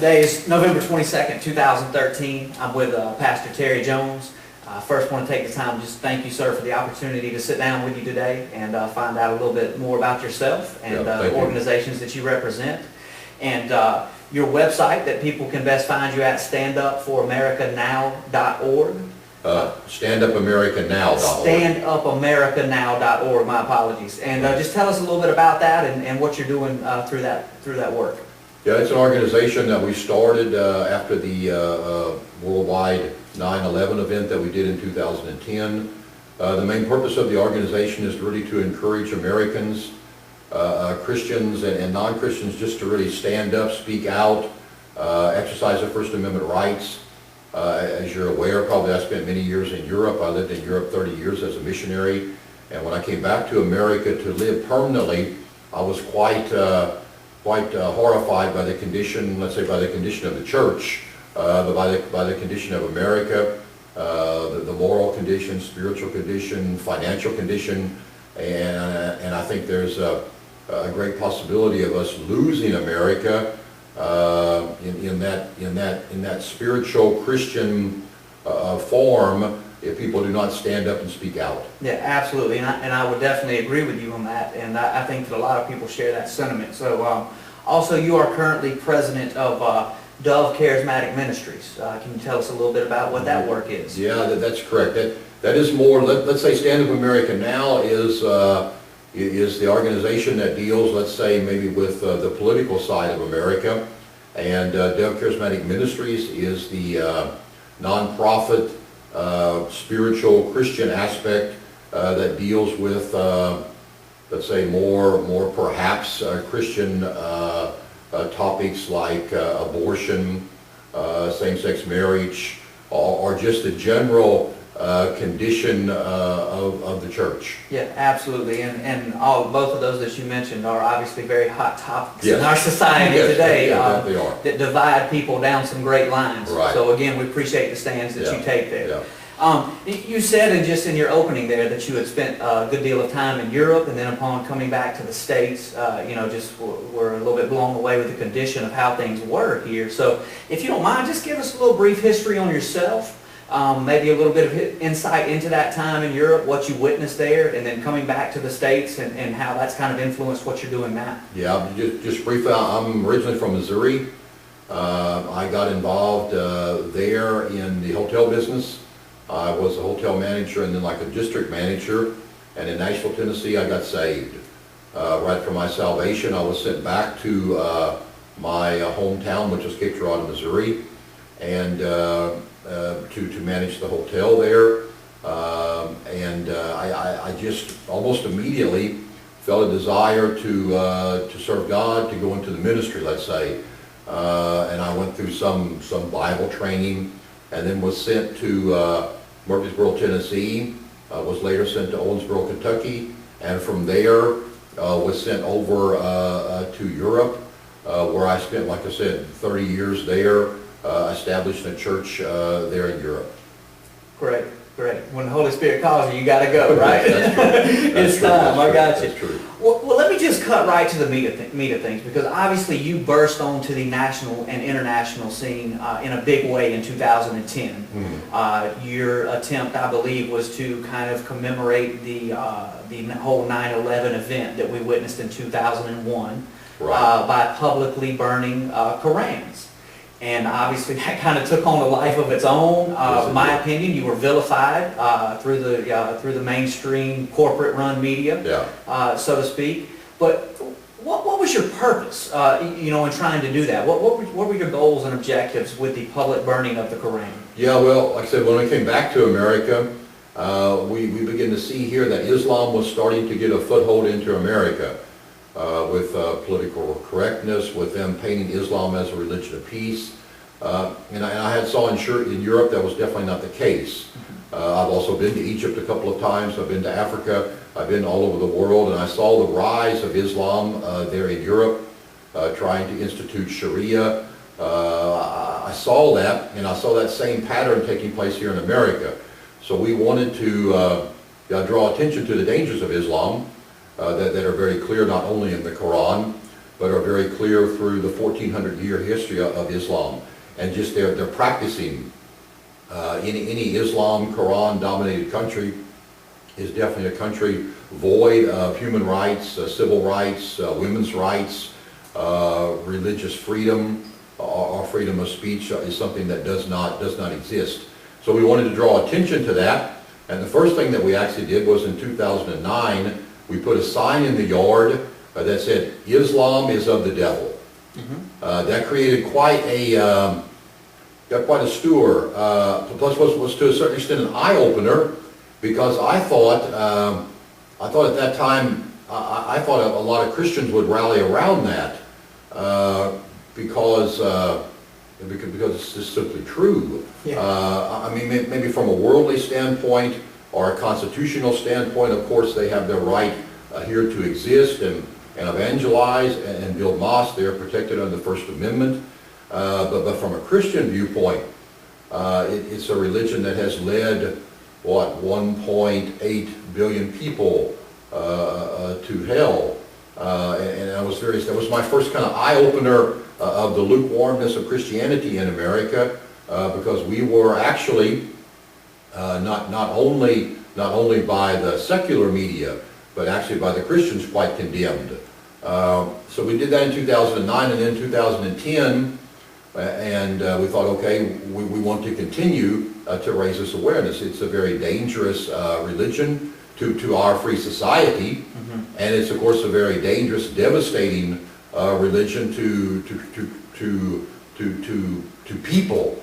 Today is November 22nd, 2013. I'm with Pastor Terry Jones. First, want to take the time to just thank you, sir, for the opportunity to sit down with you today and find out a little bit more about yourself and the organizations that you represent. And your website that people can best find you at, standuporamericannow.org. StandUpAmericaNow.org. StandUpAmericaNow.org, my apologies. And just tell us a little bit about that and what you're doing through that work. Yeah, it's an organization that we started after the worldwide 9/11 event that we did in 2010. The main purpose of the organization is really to encourage Americans, Christians and non-Christians, just to really stand up, speak out, exercise their First Amendment rights. As you're aware, probably I spent many years in Europe. I lived in Europe 30 years as a missionary, and when I came back to America to live permanently, I was quite horrified by the condition, let's say by the condition of the church, but by the condition of America, the moral condition, spiritual condition, financial condition, and I think there's a great possibility of us losing America in that spiritual Christian form if people do not stand up and speak out. Yeah, absolutely, and I would definitely agree with you on that, and I think that a lot of people share that sentiment. So also you are currently president of Dove Charismatic Ministries. Can you tell us a little bit about what that work is? Yeah, that's correct. That is more, let's say Stand Up America Now is the organization that deals, let's say, maybe with the political side of America, and Dove Charismatic Ministries is the nonprofit spiritual Christian aspect that deals with, let's say, more perhaps Christian topics like abortion, same-sex marriage, or just the general condition of the church. Yeah, absolutely, and both of those that you mentioned are obviously very hot topics Yes. in our society Yes, today they are. that divide people down some great lines. Right. So again, we appreciate the stands that you take there. Yeah. You said just in your opening there that you had spent a good deal of time in Europe, and then upon coming back to the States, just were a little bit blown away with the condition of how things were here. So if you don't mind, just give us a little brief history on yourself, maybe a little bit of insight into that time in Europe, what you witnessed there, and then coming back to the States and how that's kind of influenced what you're doing now. Yeah, just briefly, I'm originally from Missouri. I got involved there in the hotel business. I was a hotel manager and then like a district manager, and in Nashville, Tennessee, I got saved. Right from my salvation, I was sent back to my hometown, which was Cape Girardeau, Missouri, and to manage the hotel there. I just almost immediately felt a desire to serve God, to go into the ministry, let's say. And I went through some Bible training, and then was sent to Murfreesboro, Tennessee, was later sent to Owensboro, Kentucky, and from there was sent over to Europe, where I spent, like I said, 30 years there, established a church there in Europe. Great. When the Holy Spirit calls you, you got to go, right? That's true. It's time. I got you. That's true. Well, let me just cut right to the meat of things, because obviously you burst onto the national and international scene in a big way in 2010. Mm-hmm. Your attempt, I believe, was to kind of commemorate the whole 9/11 event that we witnessed in 2001 by publicly burning Korans. And obviously that kind of took on a life of its own. In my opinion, you were vilified through the mainstream corporate-run media, so to speak. But what was your purpose, in trying to do that? What were your goals and objectives with the public burning of the Quran? Yeah, well, like I said, when we came back to America, we began to see here that Islam was starting to get a foothold into America. With political correctness, with them painting Islam as a religion of peace. And I had saw in Europe that was definitely not the case. I've also been to Egypt a couple of times. I've been to Africa. I've been all over the world, and I saw the rise of Islam there in Europe, trying to institute Sharia. I saw that, and I saw that same pattern taking place here in America. So we wanted to draw attention to the dangers of Islam, that are very clear not only in the Quran, but are very clear through the 1400-year history of Islam. And just they're practicing. Any Islam, Quran-dominated country is definitely a country void of human rights, civil rights, women's rights, religious freedom, or freedom of speech is something that does not exist. So we wanted to draw attention to that. And the first thing that we actually did was in 2009, we put a sign in the yard that said, "Islam is of the devil." That created quite a stir. Plus was to a certain extent an eye-opener, because I thought at that time, I thought a lot of Christians would rally around that because it's just simply true. Yeah. I mean, maybe from a worldly standpoint or a constitutional standpoint, of course, they have their right here to exist and evangelize and build mosques. They are protected under the First Amendment. But from a Christian viewpoint, it's a religion that has led, 1.8 billion people to hell. And that was my first kind of eye-opener of the lukewarmness of Christianity in America, because we were actually not only by the secular media, but actually by the Christians quite condemned. So we did that in 2009, and then 2010, and we thought, okay, we want to continue to raise this awareness. It's a very dangerous religion to our free society, and it's of course a very dangerous, devastating religion to people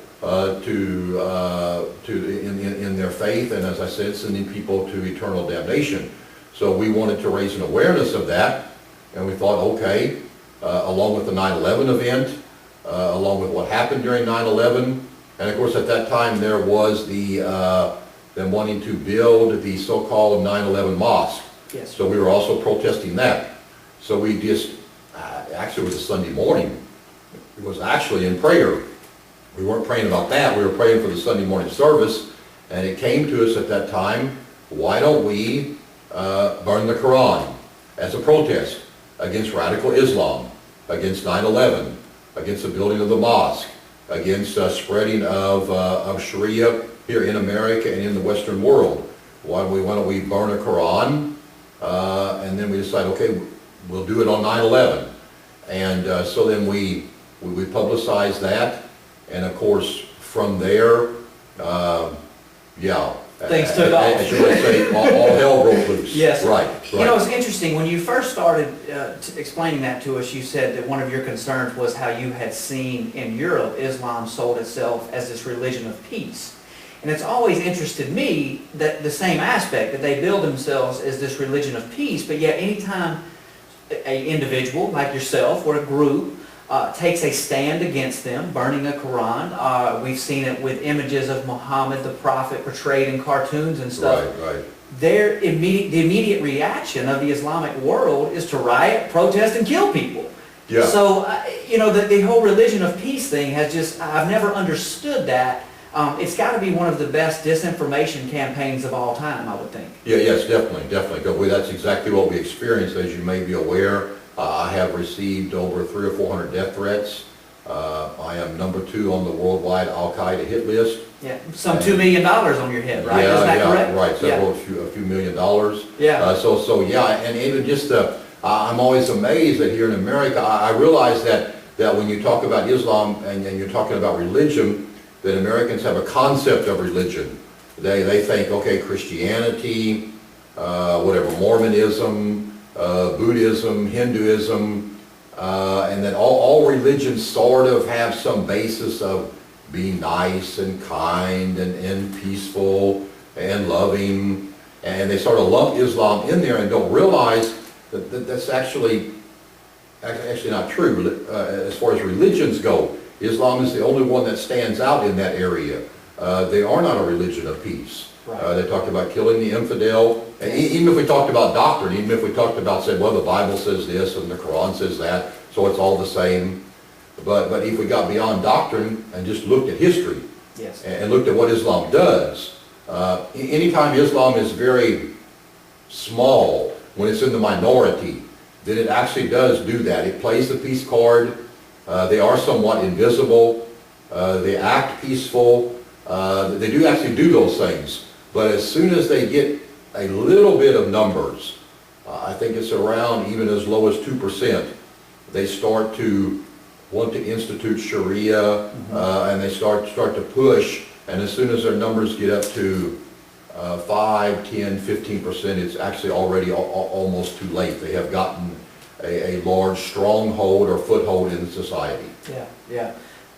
in their faith, and as I said, sending people to eternal damnation. So we wanted to raise an awareness of that, and we thought, okay, along with the 9/11 event, along with what happened during 9/11, and of course at that time there was them wanting to build the so-called 9/11 mosque. Yes. So we were also protesting that. So we just, actually it was a Sunday morning, it was actually in prayer. We weren't praying about that, we were praying for the Sunday morning service, and it came to us at that time, why don't we burn the Quran as a protest against radical Islam, against 9/11, against the building of the mosque, against spreading of Sharia here in America and in the Western world. Why don't we burn a Quran? And then we decided, okay, we'll do it on 9/11. And so then we publicized that, and of course from there, things took off. As you would say, all hell broke loose. Yes. Right. You know, it's interesting, when you first started explaining that to us, you said that one of your concerns was how you had seen in Europe Islam sold itself as this religion of peace. And it's always interested me that the same aspect, that they build themselves as this religion of peace, but yet anytime an individual like yourself or a group takes a stand against them, burning a Quran, we've seen it with images of Muhammad the Prophet portrayed in cartoons and stuff. Right. The immediate reaction of the Islamic world is to riot, protest, and kill people. Yeah. So, you know, the whole religion of peace thing has just, I've never understood that. It's got to be one of the best disinformation campaigns of all time, I would think. Yes, definitely. That's exactly what we experienced. As you may be aware, I have received over 300 or 400 death threats. I am number 2 on the worldwide Al-Qaeda hit list. Yeah, some $2 million on your head, right? Isn't that correct? Right, a few $1 million. Yeah. And even just, I'm always amazed that here in America, I realize that when you talk about Islam and you're talking about religion, that Americans have a concept of religion. They think, okay, Christianity, Mormonism, Buddhism, Hinduism, and that all religions sort of have some basis of being nice and kind and peaceful and loving, and they sort of lump Islam in there and don't realize that that's actually not true. As far as religions go, Islam is the only one that stands out in that area. They are not a religion of peace. Right. They talked about killing the infidel. And even if we talked about doctrine, even if we talked about, said, well, the Bible says this and the Quran says that, so it's all the same. But if we got beyond doctrine and just looked at history, yes, and looked at what Islam does, anytime Islam is very small, when it's in the minority, then it actually does do that. It plays the peace card. They are somewhat invisible. They act peaceful. They do actually do those things. But as soon as they get a little bit of numbers, I think it's around even as low as 2%, they start to want to institute Sharia, and they start to push. And as soon as their numbers get up to 5, 10, 15%, it's actually already almost too late. They have gotten a large stronghold or foothold in society. Yeah, yeah.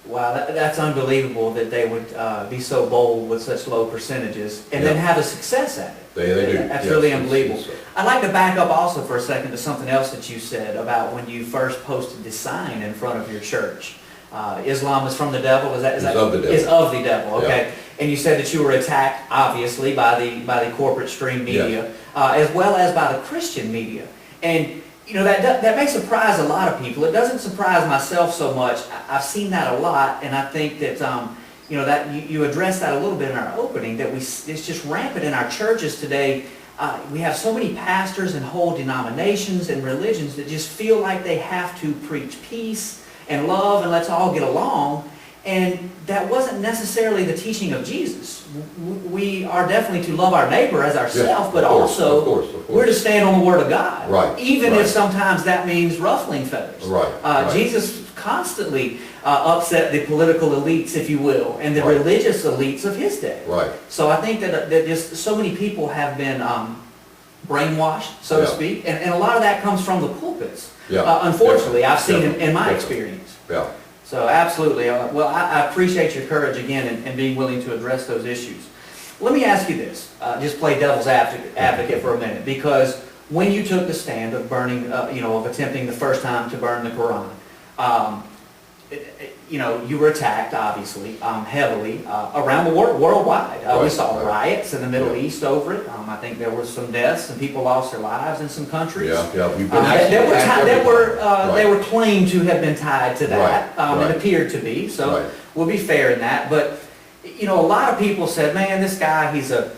Wow, that's unbelievable that they would be so bold with such low percentages and then have a success at it. They do. That's yes, really unbelievable. so. I'd like to back up also for a second to something else that you said about when you first posted the sign in front of your church. Islam is from the devil. Is that of the devil. Is of the devil. Okay. Yeah. And you said that you were attacked, obviously, by the corporate stream media, as well as by the Christian media. And you know, that may surprise a lot of people. It doesn't surprise myself so much. I've seen that a lot, and I think that you know, that you addressed that a little bit in our opening, that it's just rampant in our churches today. We have so many pastors and whole denominations and religions that just feel like they have to preach peace and love and let's all get along. And that wasn't necessarily the teaching of Jesus. We are definitely to love our neighbor as ourselves, but also of course. we're to stand on the Word of God. Right. Even right. if sometimes that means ruffling feathers. Right. Jesus constantly upset the political elites, if you will, and the religious elites of his day. Right. So I think that just so many people have been brainwashed, so to speak, and a lot of that comes from the pulpits. Yeah. Unfortunately, I've seen in my experience. Yeah. So absolutely. Well, I appreciate your courage again and being willing to address those issues. Let me ask you this, just play devil's advocate for a minute, because when you took the stand of burning, you know, of attempting the first time to burn the Quran, you know, you were attacked, obviously, heavily around the world, worldwide. We saw riots in the Middle East over it. I think there were some deaths and people lost their lives in some countries. Yeah. We've been they were claimed to have been tied to that. It appeared to be. So we'll be fair in that. But you know, a lot of people said, "Man, this guy, he's a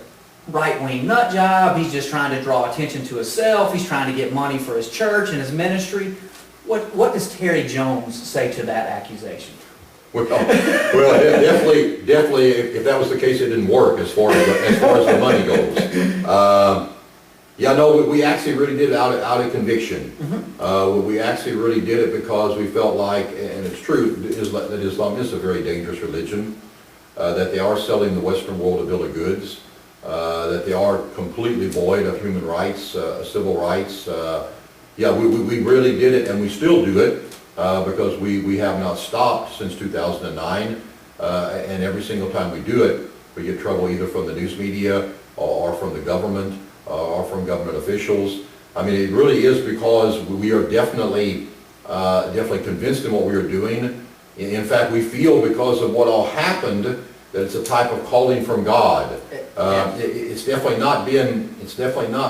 right-wing nut job. He's just trying to draw attention to himself. He's trying to get money for his church and his ministry." What does Terry Jones say to that accusation? Well, definitely, if that was the case, it didn't work as far as the money goes. Yeah, no, we actually really did it out of conviction. We actually really did it because we felt like, and it's true, that Islam is a very dangerous religion, that they are selling the Western world a bill of goods, that they are completely void of human rights, civil rights. Yeah, we really did it, and we still do it. Because we have not stopped since 2009, and every single time we do it, we get trouble either from the news media or from the government or from government officials. I mean, it really is because we are definitely convinced in what we are doing. In fact, we feel because of what all happened that it's a type of calling from God. It's definitely not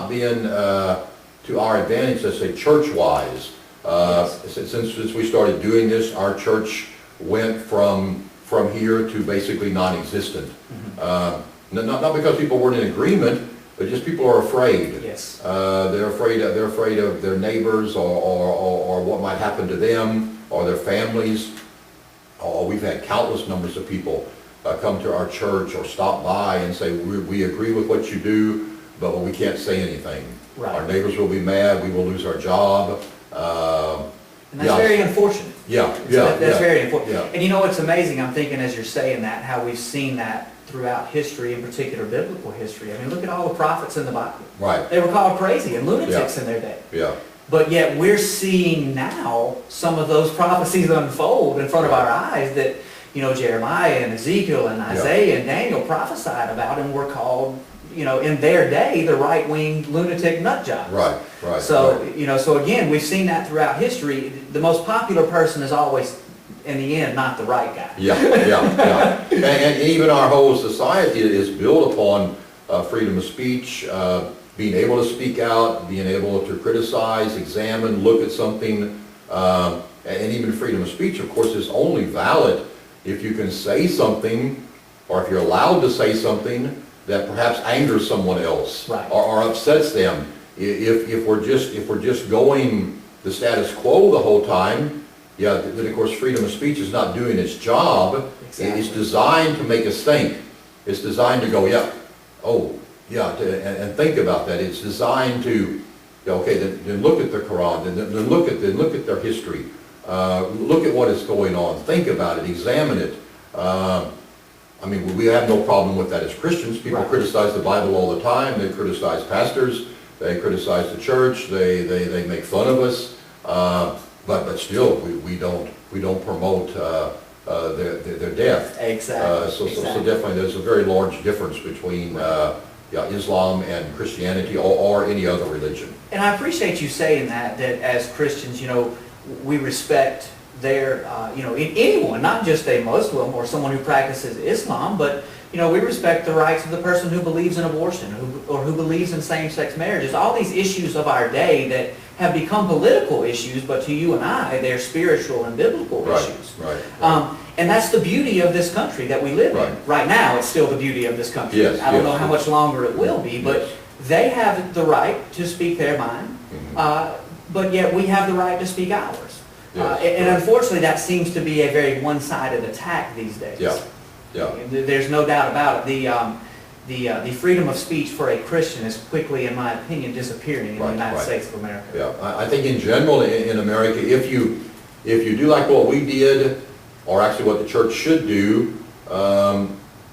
been to our advantage, let's say, church-wise. Since we started doing this, our church went from here to basically non-existent. Not because people weren't in agreement, but just people are afraid. Yes. They're afraid of their neighbors or what might happen to them or their families. We've had countless numbers of people come to our church or stop by and say, we agree with what you do, but we can't say anything. Right. Our neighbors will be mad, we will lose our job. And that's very unfortunate. That's very unfortunate. Yeah. And you know, it's amazing, I'm thinking as you're saying that, how we've seen that throughout history, in particular biblical history. I mean, look at all the prophets in the Bible. Right. They were called crazy and lunatics in their day. Yeah. But yet we're seeing now some of those prophecies unfold in front of our eyes that, you know, Jeremiah and Ezekiel and Isaiah and Daniel prophesied about and were called, you know, in their day, the right-wing lunatic nut jobs. Right. So, you know, so again, we've seen that throughout history. The most popular person is always, in the end, not the right guy. Yeah. And even our whole society is built upon freedom of speech, being able to speak out, being able to criticize, examine, look at something, and even freedom of speech, of course, is only valid if you can say something, or if you're allowed to say something that perhaps angers someone else or upsets them. If we're just going the status quo the whole time, yeah, then of course freedom of speech is not doing its job. Exactly. It's designed to make us think. It's designed to go, yeah, oh, yeah, and think about that. It's designed to, yeah, okay, then look at the Quran, then look at their history, look at what is going on, think about it, examine it. I mean, we have no problem with that as Christians. People Right. criticize the Bible all the time. They criticize pastors. They criticize the church. They make fun of us. But still, we don't promote their death. Exactly. So Exactly. definitely, there's a very large difference between yeah, Islam and Christianity or any other religion. And I appreciate you saying that as Christians, you know, we respect their, you know, anyone, not just a Muslim or someone who practices Islam, but, you know, we respect the rights of the person who believes in abortion or who believes in same-sex marriages. All these issues of our day that have become political issues, but to you and I, they're spiritual and biblical issues. Right. And that's the beauty of this country that we live in. Right. Right now, it's still the beauty of this country. Yes, I don't know yes, how yes. much longer it will be, but Yes. they have the right to speak their mind, but yet we have the right to speak ours. Yes, And correct. unfortunately, that seems to be a very one-sided attack these days. Yeah. There's no doubt about it. The freedom of speech for a Christian is quickly, in my opinion, disappearing in the Right, United right. States of America. Yeah, I think in general in America, if you do like what we did, or actually what the church should do,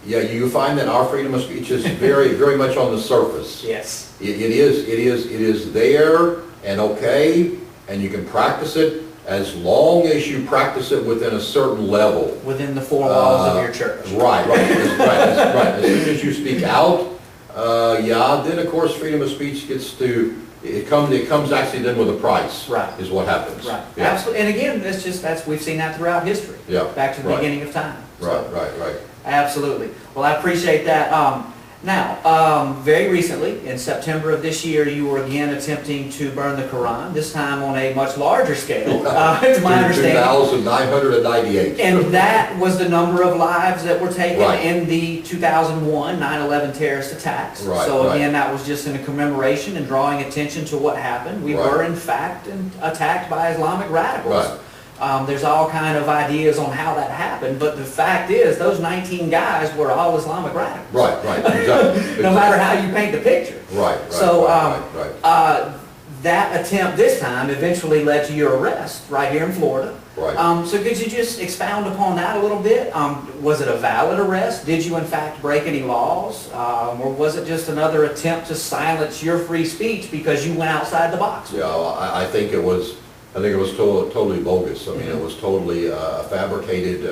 yeah, you find that our freedom of speech is very much on the surface. Yes. It is there and okay, and you can practice it as long as you practice it within a certain level. Within the four walls of your church. Right. As soon as you speak out, yeah, then of course freedom of speech gets to, it comes actually then with a price. Right. Is what happens. Right. Yeah. Absolutely. And again, we've seen that throughout history. Yeah. Back to the Right. beginning of time. So, Right. absolutely. Well, I appreciate that. Now, very recently, in September of this year, you were again attempting to burn the Quran, this time on a much larger scale, to my understanding. 2,998. And that was the number of lives that were taken Right. in the 2001 9/11 terrorist attacks. Right, So right. again, that was just in a commemoration and drawing attention to what happened. We Right. were in fact attacked by Islamic radicals. Right. There's all kind of ideas on how that happened, but the fact is those 19 guys were all Islamic radicals. Right. Exactly. No matter how you paint the picture. Right. So, right. That attempt this time eventually led to your arrest right here in Florida. Right. So could you just expound upon that a little bit? Was it a valid arrest? Did you in fact break any laws? Or was it just another attempt to silence your free speech because you went outside the box? Yeah, I think it was totally bogus. I mean, it was totally a fabricated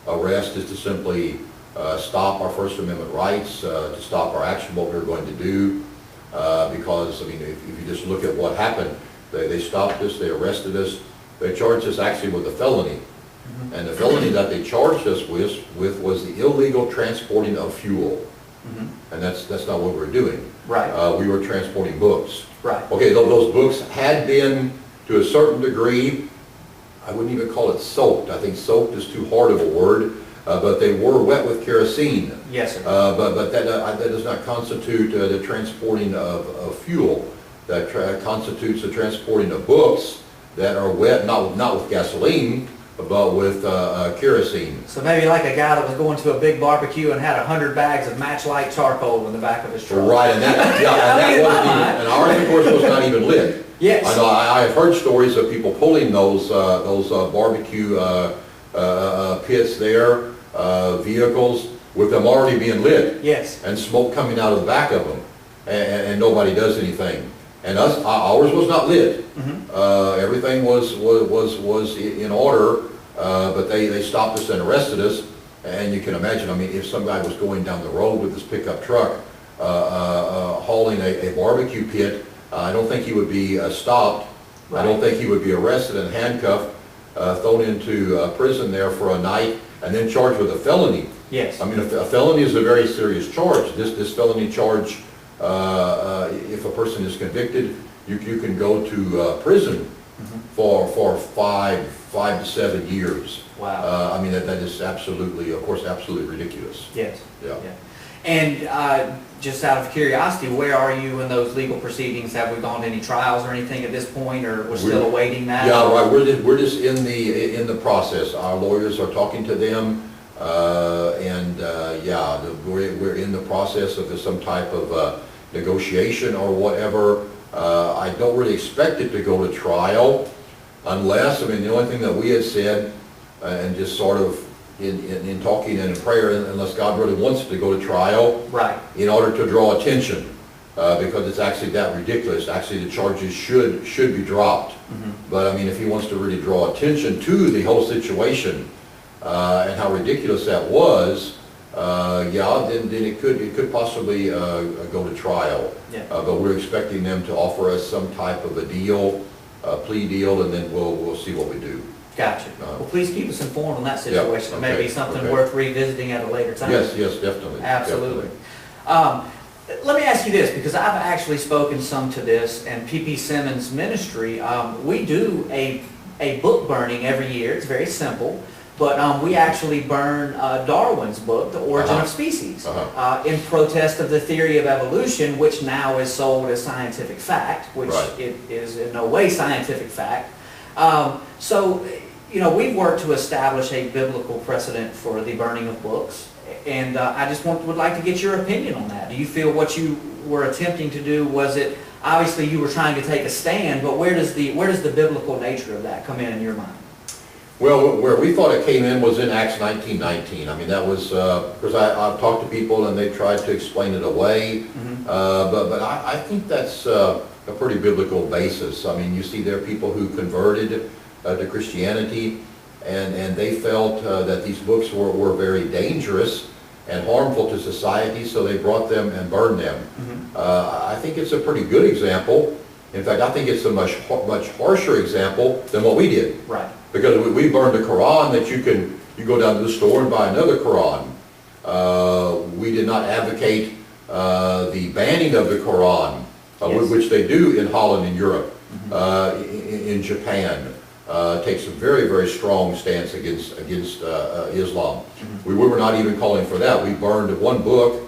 arrest just to simply stop our First Amendment rights, to stop our action, what we were going to do. Because, I mean, if you just look at what happened, they stopped us, they arrested us, they charged us actually with a felony. And the felony that they charged us with was the illegal transporting of fuel. And that's not what we were doing. Right. We were transporting books. Right. Okay, those books had been, to a certain degree, I wouldn't even call it soaked. I think soaked is too hard of a word, but they were wet with kerosene. Yes, sir. But that does not constitute the transporting of fuel. That constitutes the transporting of books that are wet, not with gasoline, but with kerosene. So maybe like a guy that was going to a big barbecue and had 100 bags of matchlight charcoal in the back of his truck. Right, and and ours, of course, was not even lit. Yes. I know. I have heard stories of people pulling those barbecue pits there, vehicles, with them already being lit. Yes. And smoke coming out of the back of them, and nobody does anything. And ours was not lit. Everything was in order, but they stopped us and arrested us. And you can imagine, I mean, if some guy was going down the road with his pickup truck, hauling a barbecue pit, I don't think he would be stopped. Right. I don't think he would be arrested and handcuffed, thrown into prison there for a night, and then charged with a felony. Yes. I mean, a felony is a very serious charge. This felony charge, if a person is convicted, you can go to prison for 5 to 7 years. Wow. I mean, that is absolutely, of course, absolutely ridiculous. Yes. Yeah. And just out of curiosity, where are you in those legal proceedings? Have we gone to any trials or anything at this point, or we're still awaiting that? Yeah, right. We're just in the process. Our lawyers are talking to them, we're in the process of some type of negotiation or whatever. I don't really expect it to go to trial unless, the only thing that we had said, and just sort of in talking and in prayer, unless God really wants it to go to trial, right, in order to draw attention, because it's actually that ridiculous. Actually, the charges should be dropped. But if he wants to really draw attention to the whole situation and how ridiculous that was, then it could possibly go to trial. Yeah. But we're expecting them to offer us some type of a deal, a plea deal, and then we'll see what we do. Gotcha. Well, please keep us informed on that situation. Yeah, It may be something worth revisiting at a later time. Yes, definitely. Absolutely. Let me ask you this, because I've actually spoken some to this, and P.P. Simmons' ministry, we do a book burning every year. It's very simple. But we actually burn Darwin's book, The Origin of Species, in protest of the theory of evolution, which now is sold as scientific fact, which it is in no way scientific fact. We've worked to establish a biblical precedent for the burning of books, and I just would like to get your opinion on that. Do you feel what you were attempting to do, was it, obviously you were trying to take a stand, but where does the biblical nature of that come in your mind? Well, where we thought it came in was in Acts 19:19. That was, because I've talked to people and they tried to explain it away, but I think that's a pretty biblical basis. You see there are people who converted to Christianity, and they felt that these books were very dangerous and harmful to society, so they brought them and burned them. I think it's a pretty good example. In fact, I think it's a much harsher example than what we did. Right. Because we burned a Quran that you go down to the store and buy another Quran. We did not advocate the banning of the Quran, which they do in Holland and Europe, in Japan. Takes a very, very strong stance against Islam. We were not even calling for that. We burned one book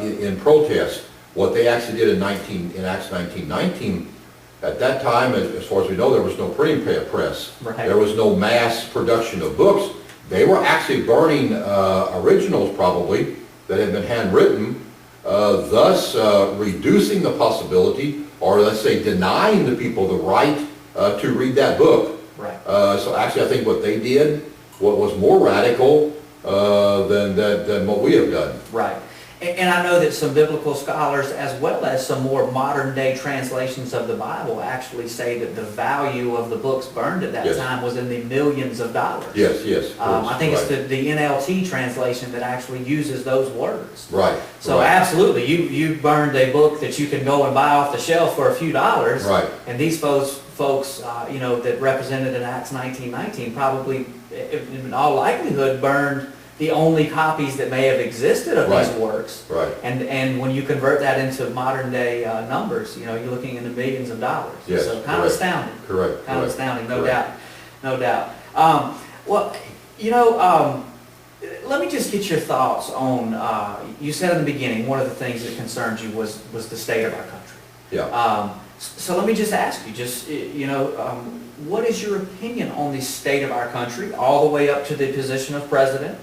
in protest. What they actually did in Acts 19:19, at that time, as far as we know, there was no printing press. Right. There was no mass production of books. They were actually burning originals, probably, that had been handwritten, thus reducing the possibility, or let's say denying the people the right to read that book. Right. So actually, I think what they did was more radical than what we have done. Right. And I know that some biblical scholars, as well as some more modern day translations of the Bible, actually say that the value of the books burned at that time was in the millions of dollars. Yes. I think it's the NLT translation that actually uses those words. Right. So absolutely, you burned a book that you can go and buy off the shelf for a few dollars. Right. And these folks, that represented in Acts 19:19 probably, in all likelihood, burned the only copies that may have existed of these works. Right. And when you convert that into modern day numbers, you're looking into millions of dollars. Yes, So kind of astounding. Correct. Kind of astounding, no Correct. doubt. Let me just get your thoughts on, you said in the beginning, one of the things that concerns you was the state of our country. Yeah. So let me just ask you, what is your opinion on the state of our country, all the way up to the position of president?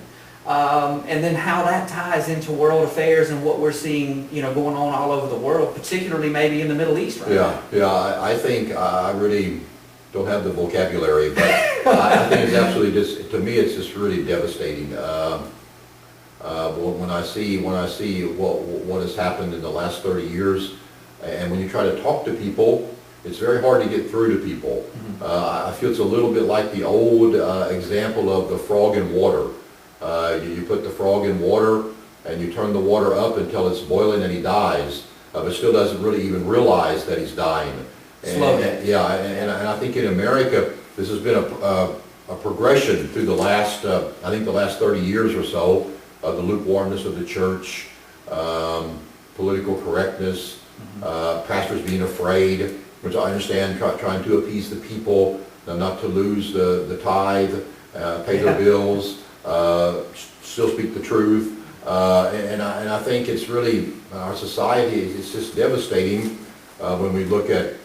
And then how that ties into world affairs and what we're seeing, going on all over the world, particularly maybe in the Middle East right now. Yeah. I think I really don't have the vocabulary, but I think it's absolutely to me, it's just really devastating. When I see what has happened in the last 30 years, and when you try to talk to people, it's very hard to get through to people. I feel it's a little bit like the old example of the frog in water. You put the frog in water and you turn the water up until it's boiling and he dies, but still doesn't really even realize that he's dying. Slow death. And I think in America this has been a progression through the last 30 years or so, the lukewarmness of the church, political correctness, pastors being afraid, which I understand, trying to appease the people, not to lose the tithe, pay their bills, still speak the truth. And I think it's really, our society, it's just devastating when we look at,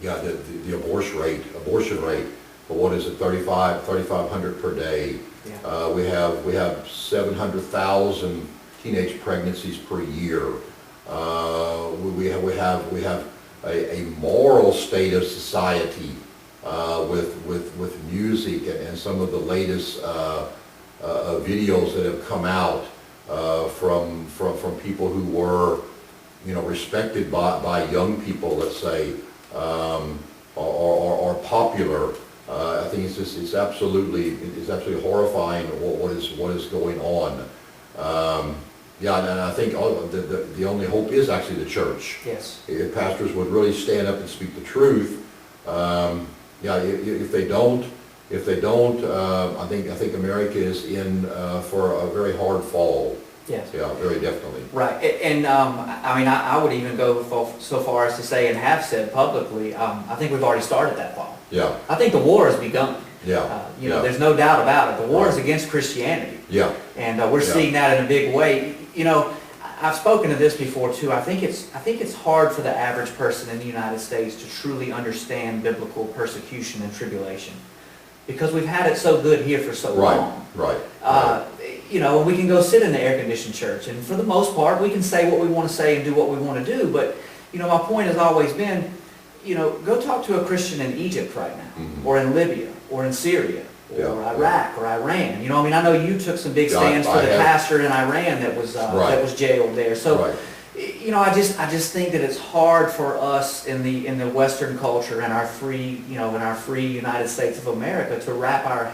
the abortion rate. But what is it, 3,500 per day? Yeah. We have 700,000 teenage pregnancies per year. We have a moral state of society with music and some of the latest videos that have come out from people who were, respected by young people, let's say, or popular. I think it's absolutely horrifying what is going on. And I think the only hope is actually the church. Yes. If pastors would really stand up and speak the truth, if they don't, I think America is in for a very hard fall. Yes. Yeah, very definitely. Right, and I would even go so far as to say, and have said publicly, I think we've already started that fall. Yeah. I think the war has begun. Yeah. There's no doubt about it. The war is against Christianity. Yeah. And we're seeing that in a big way. I've spoken to this before too. I think it's hard for the average person in the United States to truly understand biblical persecution and tribulation, because we've had it so good here for so long. Right. We can go sit in the air-conditioned church, and for the most part, we can say what we want to say and do what we want to do. But, my point has always been, go talk to a Christian in Egypt right now, or in Libya, or in Syria, or Iraq, or Iran. I know you took some big stands for the pastor in Iran that was jailed there. So, I just think that it's hard for us in the Western culture and our free, in our free United States of America to wrap our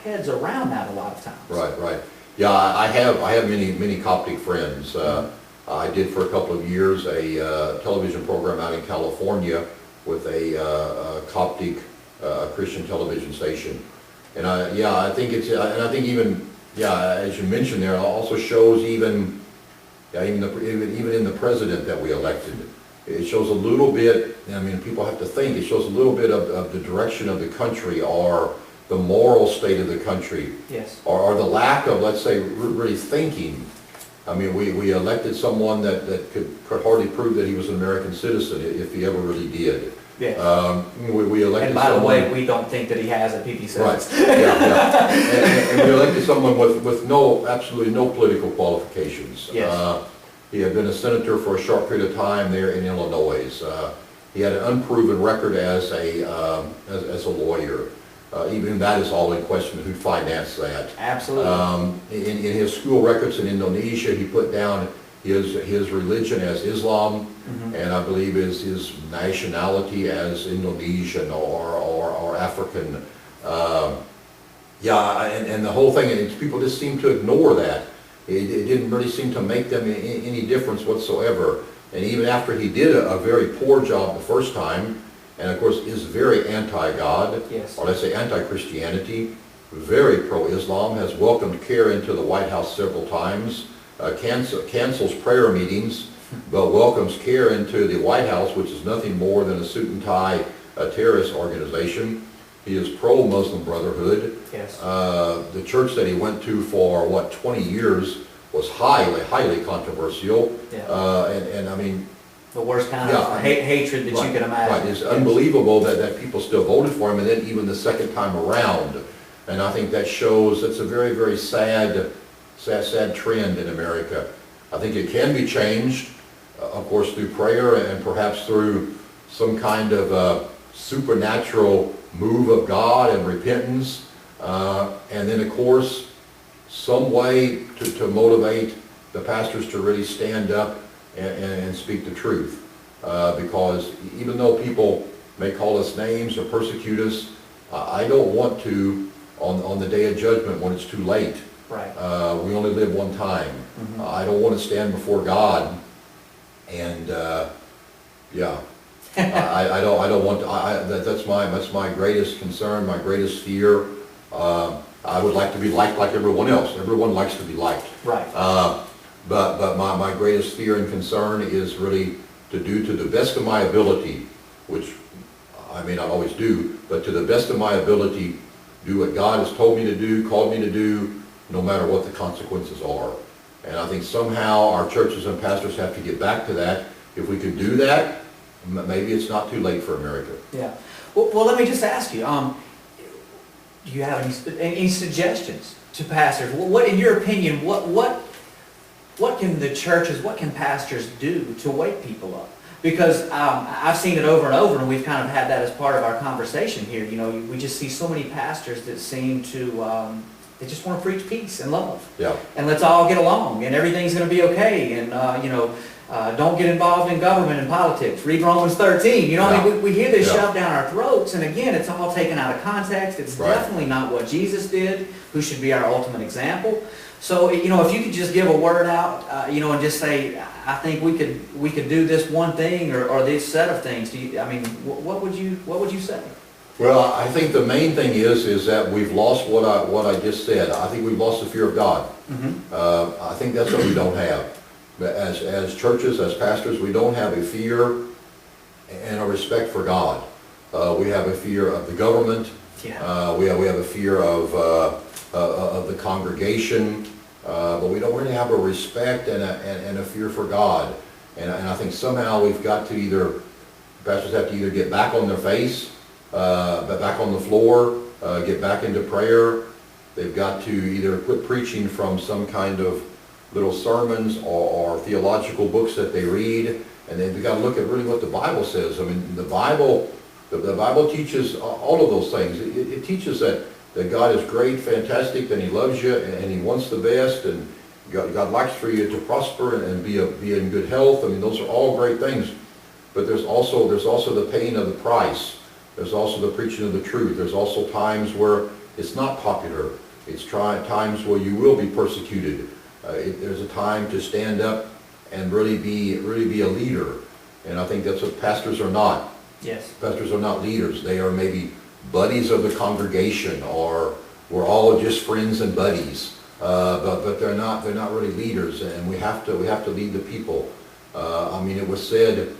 heads around that a lot of times. Right. Yeah, I have many Coptic friends. I did for a couple of years a television program out in California with a Coptic Christian television station, and I think even as you mentioned there, it also shows even in the president that we elected, it shows a little bit. People have to think. It shows a little bit of the direction of the country, or the moral state of the country, yes, or the lack of, let's say, really thinking. We elected someone that could hardly prove that he was an American citizen, if he ever really did. Yes. We elected and by the someone, way, we don't think that he has a PP says. Right. And we elected someone with absolutely no political qualifications. Yes. He had been a senator for a short period of time there in Illinois. He had an unproven record as a lawyer. Even that is all in question, who financed that. Absolutely. In his school records in Indonesia, he put down his religion as Islam, and I believe his nationality as Indonesian or African. And the whole thing, and people just seem to ignore that. It didn't really seem to make them any difference whatsoever. And even after he did a very poor job the first time, and of course is very anti-God, yes, or let's say anti-Christianity, very pro-Islam, has welcomed CARE into the White House several times, cancels prayer meetings, but welcomes CARE into the White House, which is nothing more than a suit and tie terrorist organization. He is pro-Muslim Brotherhood. Yes. The church that he went to for, 20 years was highly controversial. Yeah. And the worst kind of hatred that you can imagine. Right, it's unbelievable that people still voted for him, and then even the second time around. And I think that shows it's a very, very sad trend in America. I think it can be changed, of course, through prayer and perhaps through some kind of supernatural move of God and repentance. And then, of course, some way to motivate the pastors to really stand up and speak the truth. Because even though people may call us names or persecute us, I don't want to, on the day of judgment when it's too late. Right. We only live one time. I don't want to stand before God and, I don't want to, that's my greatest concern, my greatest fear. I would like to be liked like everyone else. Everyone likes to be liked. Right. But my greatest fear and concern is really to do to the best of my ability, which I may not always do, but to the best of my ability, do what God has told me to do, called me to do, no matter what the consequences are. And I think somehow our churches and pastors have to get back to that. If we could do that, maybe it's not too late for America. Yeah. Well, let me just ask you, do you have any suggestions to pastors? What, in your opinion, what can the churches, what can pastors do to wake people up? Because I've seen it over and over, and we've kind of had that as part of our conversation here. You know, we just see so many pastors that seem to, they just want to preach peace and love. Yeah. And let's all get along, and everything's going to be okay, and, don't get involved in government and politics. Read Romans 13. You know, I mean, we hear this shoved down our throats, and again, it's all taken out of context. It's definitely not what Jesus did, who should be our ultimate example. So, you know, if you could just give a word out, and just say, I think we could do this one thing or this set of things. What would you say? Well, I think the main thing is that we've lost what I just said. I think we've lost the fear of God. Mm-hmm. I think that's what we don't have. As churches, as pastors, we don't have a fear and a respect for God. We have a fear of the government. Yeah. We have a fear of the congregation, but we don't really have a respect and a fear for God. And I think somehow we've got to pastors have to either get back on their face, back on the floor, get back into prayer. They've got to either quit preaching from some kind of little sermons or theological books that they read, and then we've got to look at really what the Bible says. I mean, the Bible teaches all of those things. It teaches that God is great, fantastic, and He loves you, and He wants the best, and God likes for you to prosper and be in good health. I mean, those are all great things. But there's also the paying of the price. There's also the preaching of the truth. There's also times where it's not popular. It's times where you will be persecuted. There's a time to stand up and really be a leader. And I think that's what pastors are not. Yes. Pastors are not leaders. They are maybe buddies of the congregation, or we're all just friends and buddies. But they're not really leaders, and we have to lead the people. It was said,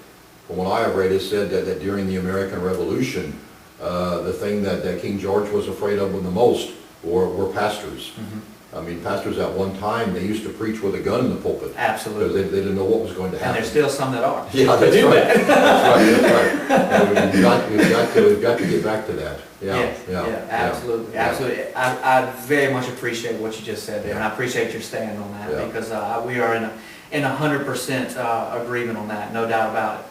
from what I have read, it said that during the American Revolution, the thing that King George was afraid of the most were pastors. Mm-hmm. I mean, pastors at one time, they used to preach with a gun in the pulpit. Absolutely. Because they didn't know what was going to happen. And there's still some that are. Yeah, that's right. That's right. We've got to get back to that. Yeah, absolutely. I very much appreciate what you just said there, and I appreciate your stand on that, because we are in 100% agreement on that, no doubt about it.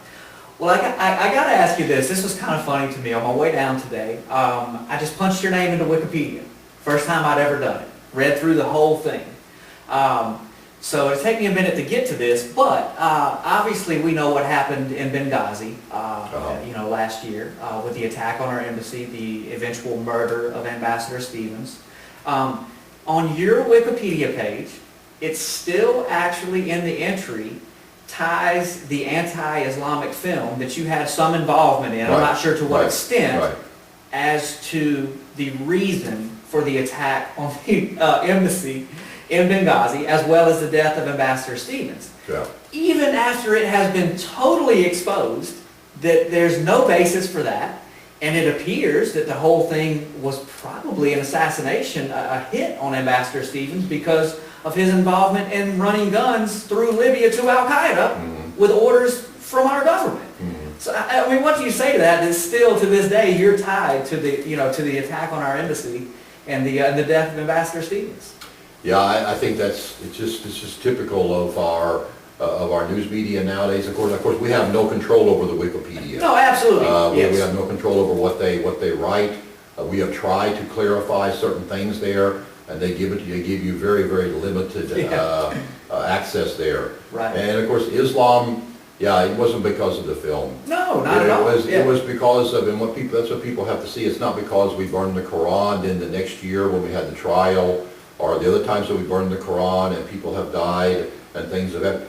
Well, I got to ask you this. This was kind of funny to me. On my way down today, I just punched your name into Wikipedia. First time I'd ever done it. Read through the whole thing. So it'll take me a minute to get to this, but obviously we know what happened in Benghazi, last year with the attack on our embassy, the eventual murder of Ambassador Stevens. On your Wikipedia page, it's still actually in the entry ties the anti-Islamic film that you had some involvement in, I'm not sure to what extent, as to the reason for the attack on the embassy in Benghazi, as well as the death of Ambassador Stevens. Yeah. Even after it has been totally exposed that there's no basis for that, and it appears that the whole thing was probably an assassination, a hit on Ambassador Stevens because of his involvement in running guns through Libya to Al-Qaeda with orders from our government. So, what do you say to that? That still, to this day, you're tied to the attack on our embassy and the death of Ambassador Stevens. Yeah, I think it's just typical of our news media nowadays. Of course, we have no control over the Wikipedia. No, absolutely. We have no control over what they write. We have tried to clarify certain things there, and they give you very, very limited access there. Right. And of course, Islam. Yeah, it wasn't because of the film. No, not at all. It was because of, and that's what people have to see. It's not because we burned the Quran in the next year when we had the trial, or the other times that we burned the Quran and people have died and things of that.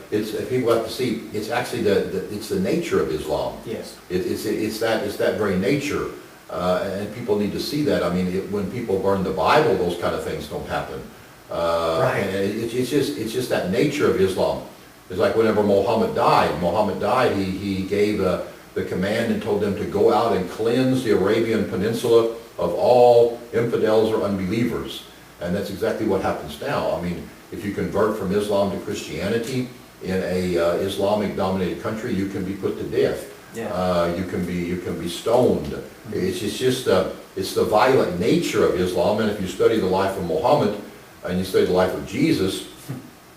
People have to see. It's actually it's the nature of Islam. Yes. It's that very nature, and people need to see that. I mean, when people burn the Bible, those kind of things don't happen. And it's just that nature of Islam. It's like whenever Muhammad died, he gave the command and told them to go out and cleanse the Arabian Peninsula of all infidels or unbelievers. And that's exactly what happens now. I mean, if you convert from Islam to Christianity in a Islamic-dominated country, you can be put to death. Yeah. You can be stoned. It's the violent nature of Islam. And if you study the life of Muhammad and you study the life of Jesus,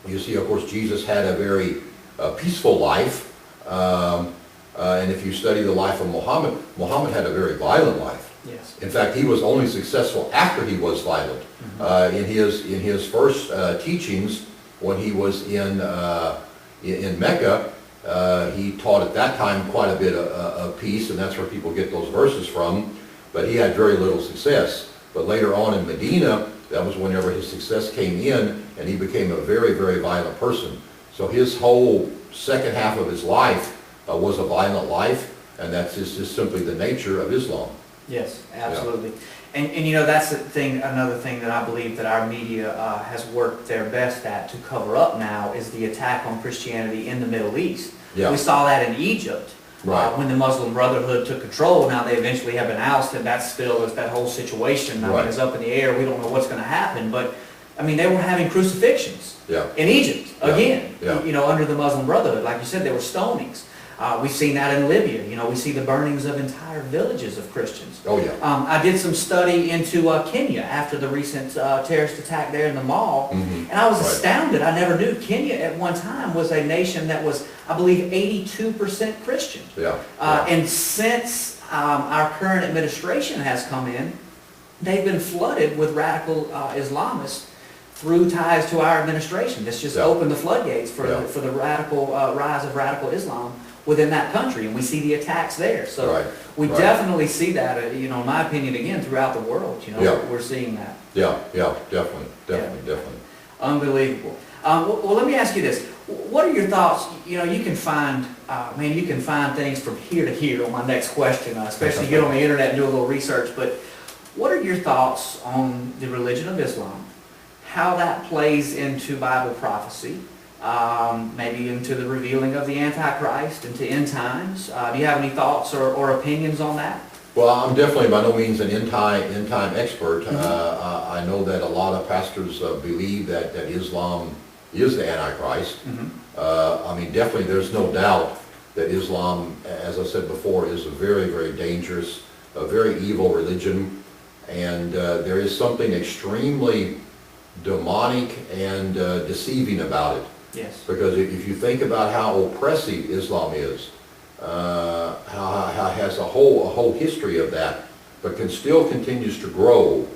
you see, of course, Jesus had a very peaceful life. And if you study the life of Muhammad, Muhammad had a very violent life. Yes. In fact, he was only successful after he was violent. In his first teachings, when he was in Mecca, he taught at that time quite a bit of peace, and that's where people get those verses from. But he had very little success. But later on in Medina, that was whenever his success came in, and he became a very, very violent person. So his whole second half of his life was a violent life, and that's just simply the nature of Islam. Yes, absolutely. Yeah. And you know, that's the thing, another thing that I believe that our media has worked their best at to cover up now is the attack on Christianity in the Middle East. Yeah. We saw that in Egypt. Right. When the Muslim Brotherhood took control. Now they eventually have been ousted. That's still, that whole situation, I mean, is up in the air. We don't know what's going to happen. But, I mean, they were having crucifixions in Egypt, again, you know, under the Muslim Brotherhood. Like you said, there were stonings. We've seen that in Libya. You know, we see the burnings of entire villages of Christians. Oh, yeah. I did some study into Kenya after the recent terrorist attack there in the mall, and I was astounded. I never knew Kenya at one time was a nation that was, I believe, 82% Christian. And since our current administration has come in, they've been flooded with radical Islamists through ties to our administration. This just opened the floodgates for the radical rise of radical Islam within that country, and we see the attacks there. So we definitely see that, you know, in my opinion, again, throughout the world. You know, we're seeing that. Definitely. Unbelievable. Well, let me ask you this: what are your thoughts? You know, you can find, you can find things from here to here on my next question, especially get on the internet and do a little research. But what are your thoughts on the religion of Islam? How that plays into Bible prophecy? Maybe into the revealing of the Antichrist, into end times. Do you have any thoughts or opinions on that? Well, I'm definitely by no means an end time expert. I know that a lot of pastors believe that Islam is the Antichrist. I mean, definitely there's no doubt that Islam, as I said before, is a very, very dangerous, a very evil religion. And there is something extremely demonic and deceiving about it. Yes. Because if you think about how oppressive Islam is, how it has a whole history of that, but still continues to grow,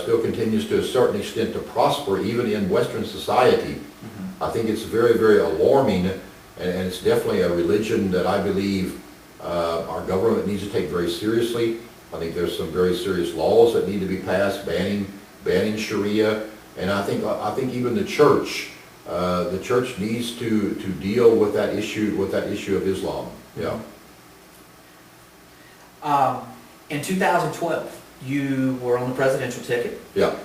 still continues to a certain extent to prosper even in Western society. I think it's very, very alarming, and it's definitely a religion that I believe our government needs to take very seriously. I think there's some very serious laws that need to be passed, banning Sharia, and I think even the church needs to deal with that issue of Islam. In 2012, you were on the presidential ticket. Yeah.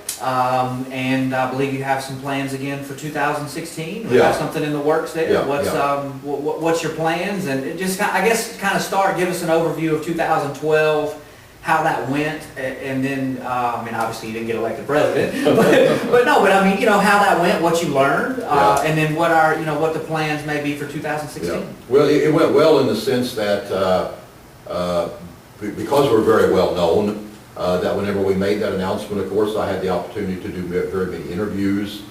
And I believe you have some plans again for 2016. You Yeah. have something in the works there. Yeah. What's your plans? And it just, I guess, kind of give us an overview of 2012. How that went, and then, I mean, obviously you didn't get elected president, but I mean, you know, how that went, what you learned, and then what the plans may be for 2016. Yeah. Well, it went well in the sense that, because we're very well known, that whenever we made that announcement, of course, I had the opportunity to do very many interviews.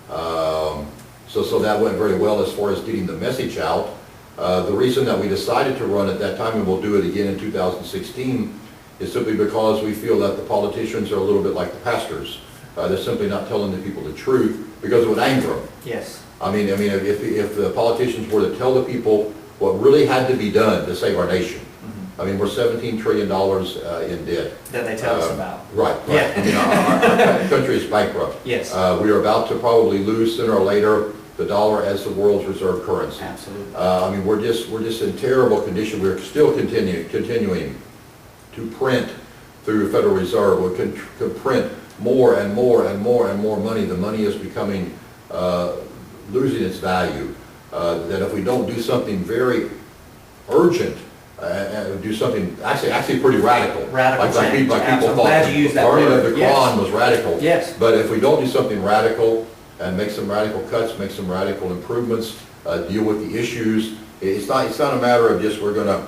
So that went very well as far as getting the message out. The reason that we decided to run at that time, and we'll do it again in 2016, is simply because we feel that the politicians are a little bit like the pastors. They're simply not telling the people the truth because it would anger them. Yes. I mean, if the politicians were to tell the people what really had to be done to save our nation. I mean, we're $17 trillion in debt. That they tell us about. Right. Yeah. I mean, our country is bankrupt. Yes. We are about to probably lose sooner or later the dollar as the world's reserve currency. Absolutely. I mean, we're just in terrible condition. We're still continuing to print through the Federal Reserve. We can print more and more and more and more money. The money is becoming, losing its value. That if we don't do something very urgent do something actually pretty radical. Radical like change. people I'm thought glad you used that burning word. of the Yes. Quran was radical. Yes. But if we don't do something radical and make some radical cuts, make some radical improvements, deal with the issues, it's not a matter of just we're going to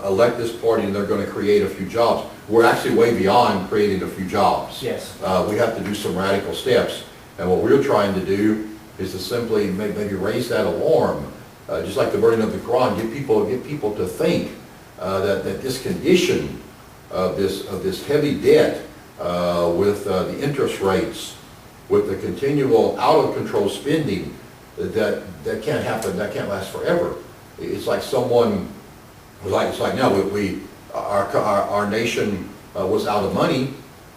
elect this party and they're going to create a few jobs. We're actually way beyond creating a few jobs. Yes. We have to do some radical steps. And what we're trying to do is to simply maybe raise that alarm, just like the burning of the Quran, get people to think that this condition of this heavy debt with the interest rates, with the continual out of control spending, that can't happen. That can't last forever. It's like someone, it's like now our nation was out of money,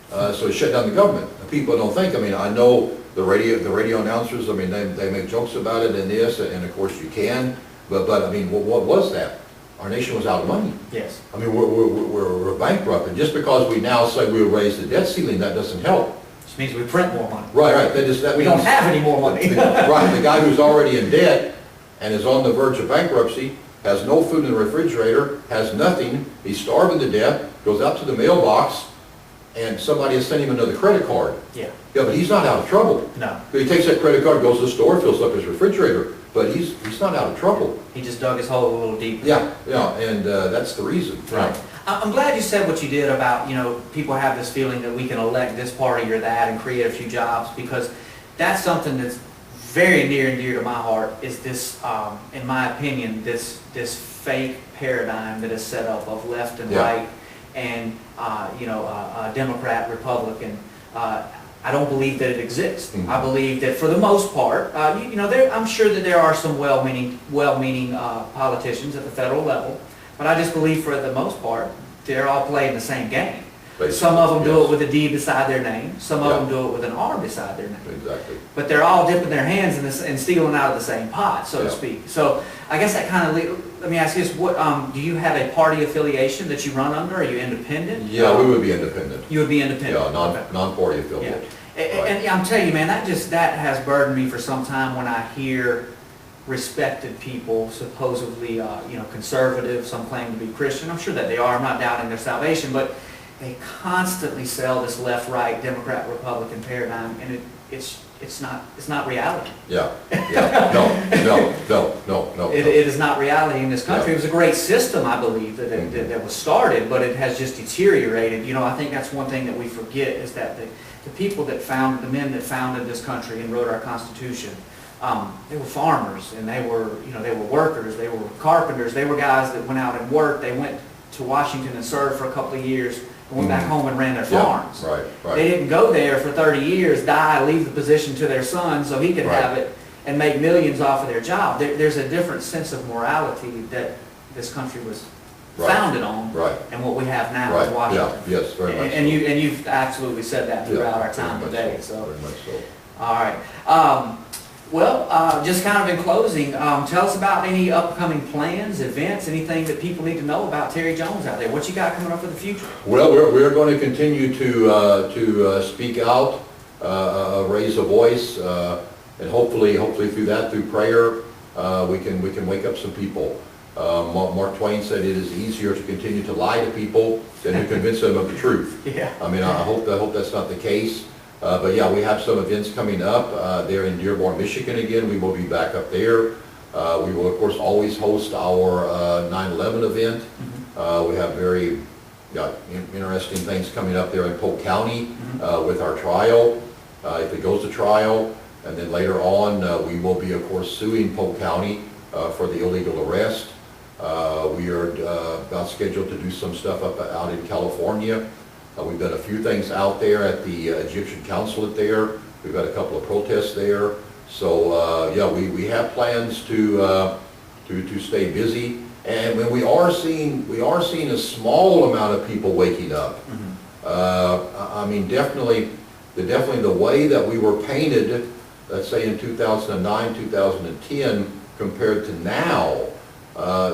so it shut down the government. People don't think. I mean, I know the radio announcers. I mean, they make jokes about it and this, and of course you can. But I mean, what was that? Our nation was out of money. Yes. I mean, we're bankrupt, and just because we now say we'll raise the debt ceiling, that doesn't help. Which means we print more money. Right. We don't have any more money. Right. The guy who's already in debt and is on the verge of bankruptcy, has no food in the refrigerator, has nothing, he's starving to death, goes out to the mailbox, and somebody has sent him another credit card. Yeah. Yeah, but he's not out of trouble. No. But he takes that credit card, goes to the store, fills up his refrigerator, but he's not out of trouble. He just dug his hole a little deeper. Yeah, and that's the reason. Right. I'm glad you said what you did about, people have this feeling that we can elect this party or that and create a few jobs, because that's something that's very near and dear to my heart, is this, in my opinion, this fake paradigm that is set up of left and right and, Democrat, Republican. I don't believe that it exists. Mm-hmm. I believe that for the most part, I'm sure that there are some well-meaning politicians at the federal level, but I just believe for the most part, they're all playing the same game. Basically, some of them do yes. it with a D beside their name. Some of them do it with an R beside their name. Exactly. But they're all dipping their hands in this and stealing out of the same pot, so to Yeah. speak. So I guess that kind of, let me ask you this, what, do you have a party affiliation that you run under? Are you independent? Yeah, we would be independent. You would be independent? Yeah, Okay. non-party affiliate. Yeah. And I'm telling you, man, that has burdened me for some time when I hear respected people, supposedly, conservative, some claim to be Christian. I'm sure that they are. I'm not doubting their salvation, but they constantly sell this left-right, Democrat-Republican paradigm, and it's not reality. Yeah. No. It is not reality in this country. Yeah. It was a great system, I believe, that was started, but it has just deteriorated. I think that's one thing that we forget, is that the people that founded, the men that founded this country and wrote our Constitution, they were farmers, and they were workers, they were carpenters, they were guys that went out and worked. They went to Washington and served for a couple of years, and went back home and ran their farms. Right. They didn't go there for 30 years, die, leave the position to their son so he could have it and make millions off of their job. There's a different sense of morality that this country was founded on, and what we have now in Washington. Yeah. Yes, very much. And you've absolutely said that throughout our time today. So very much so. All right. Just kind of in closing, tell us about any upcoming plans, events, anything that people need to know about Terry Jones out there. What you got coming up for the future? Well, we're going to continue to speak out, raise a voice, and hopefully through prayer, we can wake up some people. Mark Twain said it is easier to continue to lie to people than to convince them of the truth. Yeah. I mean, I hope that's not the case. But yeah, we have some events coming up there in Dearborn, Michigan again. We will be back up there. We will, of course, always host our 9/11 event. We have very interesting things coming up there in Polk County with our trial, if it goes to trial. And then later on, we will be, of course, suing Polk County for the illegal arrest. We are about scheduled to do some stuff out in California. We've done a few things out there at the Egyptian consulate there. We've had a couple of protests there. So we have plans to stay busy. And when we are seeing a small amount of people waking up. I mean, definitely the way that we were painted, let's say in 2009, 2010, compared to now,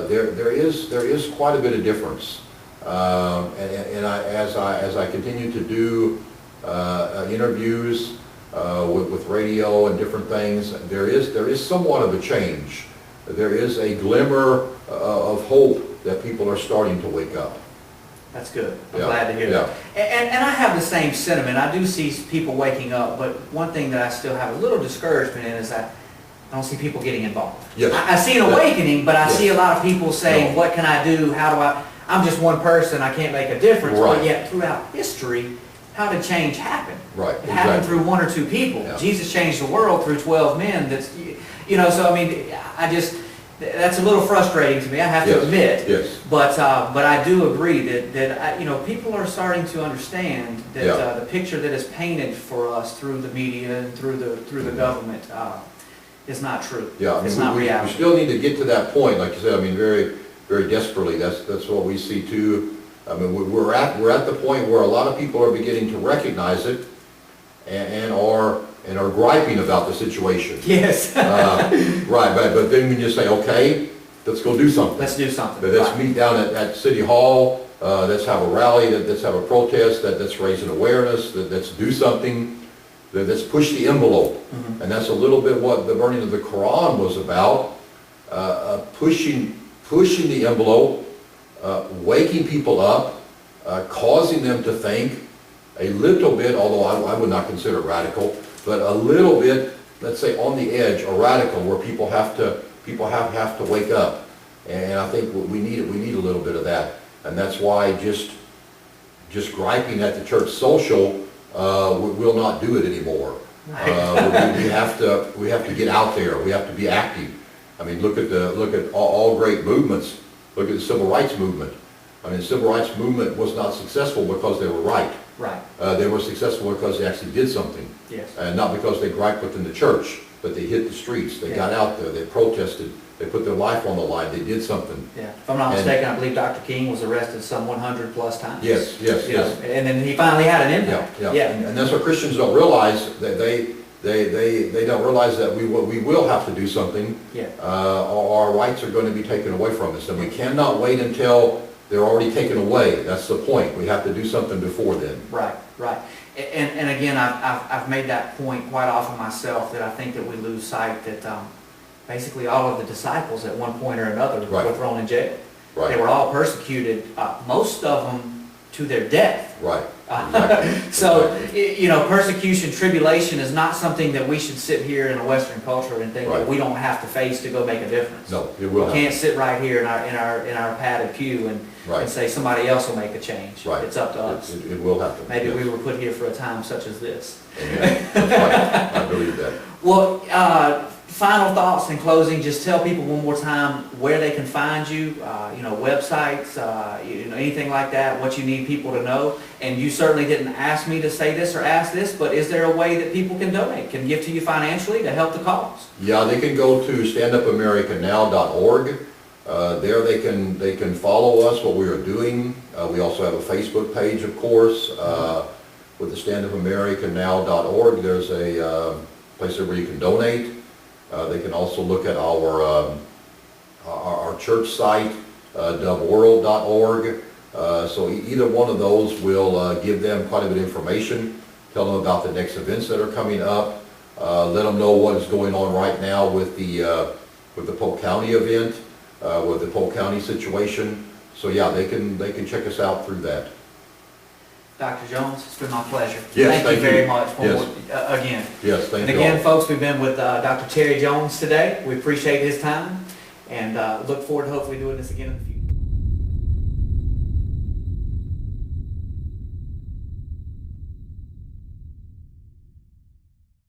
there is quite a bit of difference. As I continue to do interviews with radio and different things, there is somewhat of a change. There is a glimmer of hope that people are starting to wake up. That's good. I'm Yeah, glad to hear yeah. that. And I have the same sentiment. I do see people waking up, but one thing that I still have a little discouragement in is that I don't see people getting involved. Yes. I see an awakening, but I see a lot of people saying, No. what can I do? How do I'm just one person, I can't make a difference. Right. But yet throughout history, how did change happen? Right, It happened exactly. through one or two people. Yeah. Jesus changed the world through 12 men. So I mean, that's a little frustrating to me, I have to Yes, admit. yes. But I do agree that people are starting to understand that Yeah. the picture that is painted for us through the media and through the government is not true. Yeah, I mean, It's not we reality. still need to get to that point, like you said, I mean, very, very desperately, that's what we see too. I mean, we're at the point where a lot of people are beginning to recognize it and are griping about the situation. Yes. Right, but then when you say, okay, let's go do something. Let's do something. But let's Right. meet down at City Hall, let's have a rally, let's have a protest, let's raise an awareness, let's do something, let's push the envelope. Mhm. And that's a little bit what the burning of the Quran was about, pushing the envelope, waking people up, causing them to think a little bit, although I would not consider it radical, but a little bit, let's say on the edge, or radical, where people have to wake up. And I think we need a little bit of that. And that's why just griping at the church social will not do it anymore. We have to get out there. We have to be active. I mean, look at all great movements. Look at the civil rights movement. I mean, the civil rights movement was not successful because they were right. Right. They were successful because they actually did something. Yes. And not because they griped within the church, but they hit the streets. They got out there. They protested. They put their life on the line. They did something. Yeah. If I'm not mistaken, I believe Dr. King was arrested some 100 plus times. Yes. And then he finally had an impact. Yeah. And that's what Christians don't realize, that they don't realize that we will have to do something. Yeah. Or our rights are going to be taken away from us. And we cannot wait until they're already taken away. That's the point. We have to do something before then. Right. And again, I've made that point quite often myself, that I think that we lose sight that basically all of the disciples at one point or another Right. were thrown in jail. Right. They were all persecuted, most of them to their death. Right. Exactly. So, persecution, tribulation is not something that we should sit here in a Western culture and think that Right. we don't have to face to go make a difference. No, it will We can't sit right here in our padded pew and Right. say somebody else will make a change. Right. It's up to us. It will happen. Maybe yes. we were put here for a time such as this. Amen. That's right. I believe that. Well, final thoughts in closing, just tell people one more time where they can find you, websites, anything like that, what you need people to know. And you certainly didn't ask me to say this or ask this, but is there a way that people can donate, can give to you financially to help the cause? Yeah, they can go to standupamericanow.org. There they can follow us, what we are doing. We also have a Facebook page, of course, with the standupamericanow.org. There's a place there where you can donate. They can also look at our church site, dubworld.org. So either one of those will give them quite a bit of information, tell them about the next events that are coming up, let them know what is going on right now with the Polk County event, with the Polk County situation. So yeah, they can check us out through that. Dr. Jones, it's been my pleasure. Yes, thank you very much Yes. again. Yes, thank And you again, all. folks, we've been with Dr. Terry Jones today. We appreciate his time and look forward to hopefully doing this again in the future.